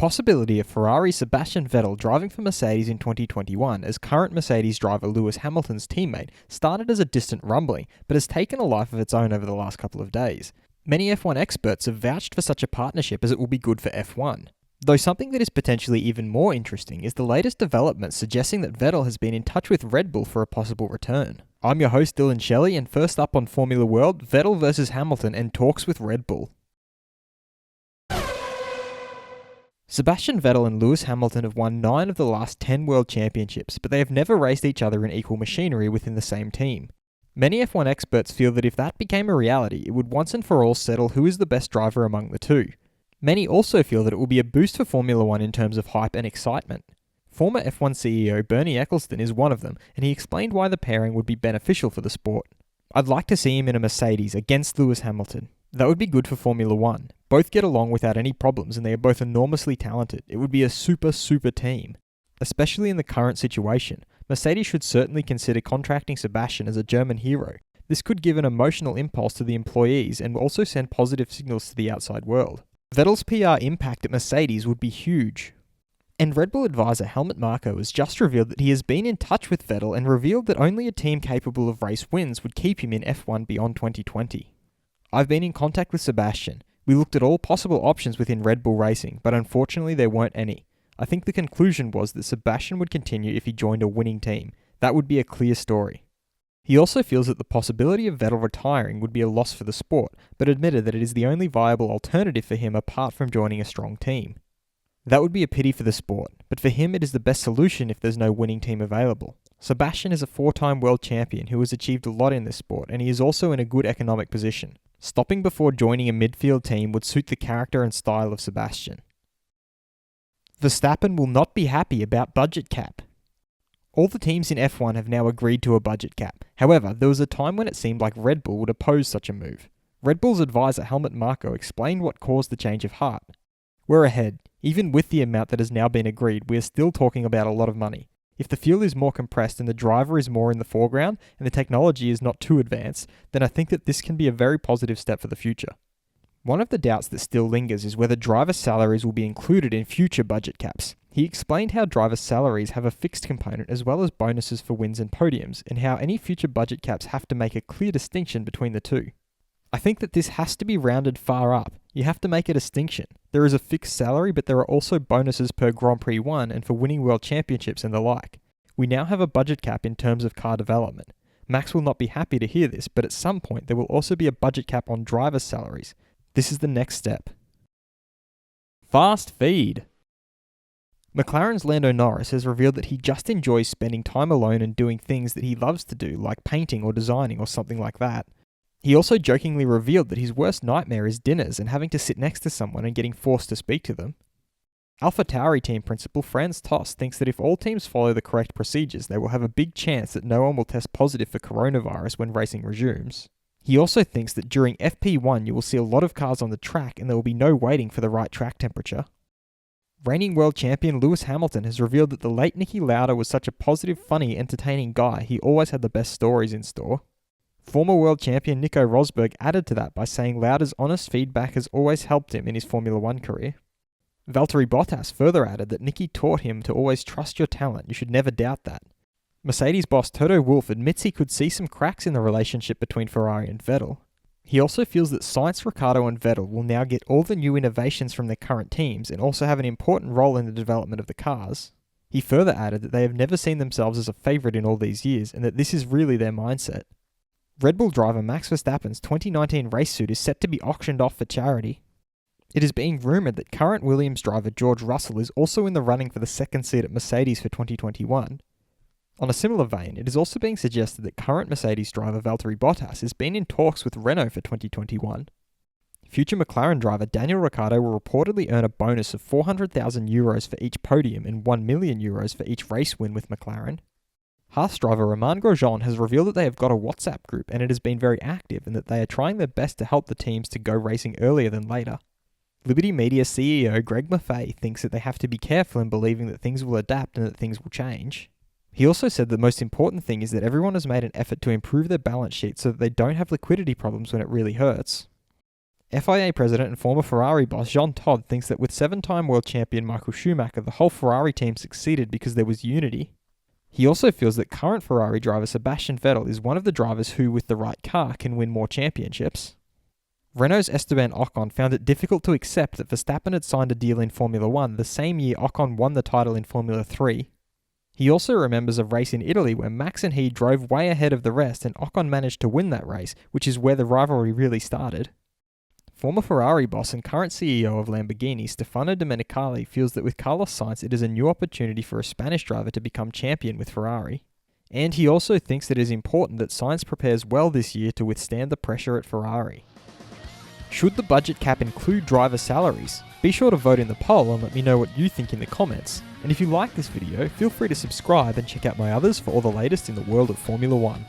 possibility of Ferrari's Sebastian Vettel driving for Mercedes in 2021 as current Mercedes driver Lewis Hamilton's teammate started as a distant rumbling, but has taken a life of its own over the last couple of days. Many F1 experts have vouched for such a partnership as it will be good for F1. Though something that is potentially even more interesting is the latest developments suggesting that Vettel has been in touch with Red Bull for a possible return. I'm your host Dillon Shelley, and first up on Formula World, Vettel versus Hamilton and talks with Red Bull. Sebastian Vettel and Lewis Hamilton have won 9 of the last 10 World Championships, but they have never raced each other in equal machinery within the same team. Many F1 experts feel that if that became a reality, it would once and for all settle who is the best driver among the two. Many also feel that it will be a boost for Formula 1 in terms of hype and excitement. Former F1 CEO Bernie Ecclestone is one of them, and he explained why the pairing would be beneficial for the sport. "I'd like to see him in a Mercedes against Lewis Hamilton. That would be good for Formula 1. Both get along without any problems and they are both enormously talented. It would be a super team. Especially in the current situation, Mercedes should certainly consider contracting Sebastian as a German hero. This could give an emotional impulse to the employees and also send positive signals to the outside world. Vettel's PR impact at Mercedes would be huge." And Red Bull advisor Helmut Marko has just revealed that he has been in touch with Vettel and revealed that only a team capable of race wins would keep him in F1 beyond 2020. "I've been in contact with Sebastian. We looked at all possible options within Red Bull Racing, but unfortunately there weren't any. I think the conclusion was that Sebastian would continue if he joined a winning team. That would be a clear story." He also feels that the possibility of Vettel retiring would be a loss for the sport, but admitted that it is the only viable alternative for him apart from joining a strong team. "That would be a pity for the sport, but for him it is the best solution if there's no winning team available. Sebastian is a 4-time world champion who has achieved a lot in this sport, and he is also in a good economic position. Stopping before joining a midfield team would suit the character and style of Sebastian." Verstappen will not be happy about budget cap. All the teams in F1 have now agreed to a budget cap. However, there was a time when it seemed like Red Bull would oppose such a move. Red Bull's advisor Helmut Marko explained what caused the change of heart. "We're ahead. Even with the amount that has now been agreed, we are still talking about a lot of money. If the fuel is more compressed and the driver is more in the foreground and the technology is not too advanced, then I think that this can be a very positive step for the future." One of the doubts that still lingers is whether driver salaries will be included in future budget caps. He explained how driver salaries have a fixed component as well as bonuses for wins and podiums, and how any future budget caps have to make a clear distinction between the two. "I think that this has to be rounded far up. You have to make a distinction. There is a fixed salary, but there are also bonuses per Grand Prix won and for winning world championships and the like. We now have a budget cap in terms of car development. Max will not be happy to hear this, but at some point there will also be a budget cap on driver salaries. This is the next step." Fast feed. McLaren's Lando Norris has revealed that he just enjoys spending time alone and doing things that he loves to do, like painting or designing or something like that. He also jokingly revealed that his worst nightmare is dinners and having to sit next to someone and getting forced to speak to them. AlphaTauri team principal Franz Tost thinks that if all teams follow the correct procedures, they will have a big chance that no one will test positive for coronavirus when racing resumes. He also thinks that during FP1 you will see a lot of cars on the track and there will be no waiting for the right track temperature. Reigning world champion Lewis Hamilton has revealed that the late Niki Lauda was such a positive, funny, entertaining guy, he always had the best stories in store. Former world champion Nico Rosberg added to that by saying Lauda's honest feedback has always helped him in his Formula 1 career. Valtteri Bottas further added that Niki taught him to always trust your talent, you should never doubt that. Mercedes boss Toto Wolff admits he could see some cracks in the relationship between Ferrari and Vettel. He also feels that Sainz, Ricciardo and Vettel will now get all the new innovations from their current teams and also have an important role in the development of the cars. He further added that they have never seen themselves as a favourite in all these years and that this is really their mindset. Red Bull driver Max Verstappen's 2019 race suit is set to be auctioned off for charity. It is being rumoured that current Williams driver George Russell is also in the running for the second seat at Mercedes for 2021. On a similar vein, it is also being suggested that current Mercedes driver Valtteri Bottas has been in talks with Renault for 2021. Future McLaren driver Daniel Ricciardo will reportedly earn a bonus of €400,000 for each podium and €1 million for each race win with McLaren. Haas driver Romain Grosjean has revealed that they have got a WhatsApp group and it has been very active and that they are trying their best to help the teams to go racing earlier than later. Liberty Media CEO Greg Maffei thinks that they have to be careful in believing that things will adapt and that things will change. He also said the most important thing is that everyone has made an effort to improve their balance sheet so that they don't have liquidity problems when it really hurts. FIA president and former Ferrari boss Jean Todt thinks that with 7-time world champion Michael Schumacher, the whole Ferrari team succeeded because there was unity. He also feels that current Ferrari driver Sebastian Vettel is one of the drivers who, with the right car, can win more championships. Renault's Esteban Ocon found it difficult to accept that Verstappen had signed a deal in Formula 1 the same year Ocon won the title in Formula 3. He also remembers a race in Italy where Max and he drove way ahead of the rest and Ocon managed to win that race, which is where the rivalry really started. Former Ferrari boss and current CEO of Lamborghini, Stefano Domenicali, feels that with Carlos Sainz it is a new opportunity for a Spanish driver to become champion with Ferrari. And he also thinks that it is important that Sainz prepares well this year to withstand the pressure at Ferrari. Should the budget cap include driver salaries? Be sure to vote in the poll and let me know what you think in the comments. And if you like this video, feel free to subscribe and check out my others for all the latest in the world of Formula 1.